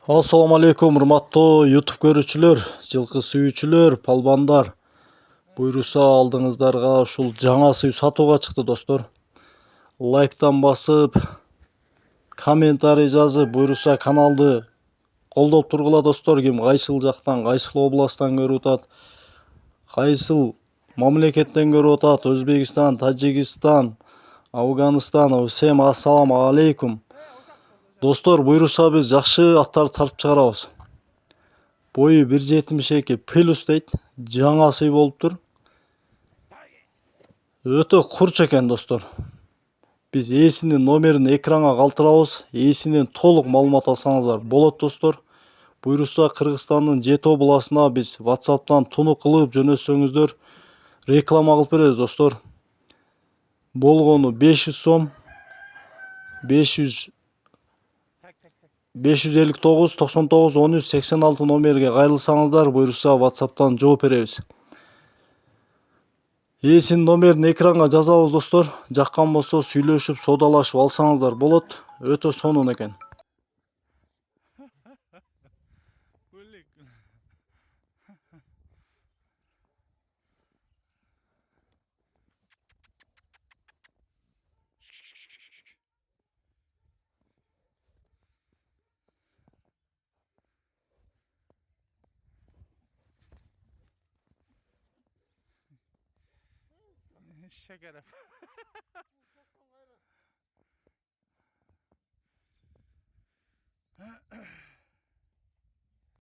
Assalamu alaikum урматтуу YouTube көрүүчүлөр, жылкы сүйүүчүлөр, палбандар. Буйруса алдыңыздарга ушул жаңа сүй сатууга чыкты достор. Лайктан басып, комментарий жазып, буйруса каналды колдоп тургула достор. Ким кайсыл жактан, кайсыл областтан көрүп атат, кайсыл мамлекеттен көрүп атат, Өзбекистан, Тажикстан, Афганистан, всем ассаламу алейкум. Достор, буйруса биз жакшы аттарды тартып чыгарабыз. Бою 1.72 плюс дейт. Жаңа сый болуптур. Өтө курч экен достор. Биз ээсинин номерин экранга калтырабыз. Ээсинен толук маалымат алсаңыздар болот достор. Буйруса Кыргызстандын Жети областына биз WhatsApp'тан тунук кылып жөнөтсөңүздөр реклама кылып беребиз достор. Болгону 500 сом, 559 99 13 86 номерге кайрылсаңыздар буйруса WhatsApp'тан жооп беребиз. Ээсинин номерин экранга жазабыз достор. Жаккан болсо сүйлөшүп, соодалашып алсаңыздар болот. Өтө сонун экен. Şekeref.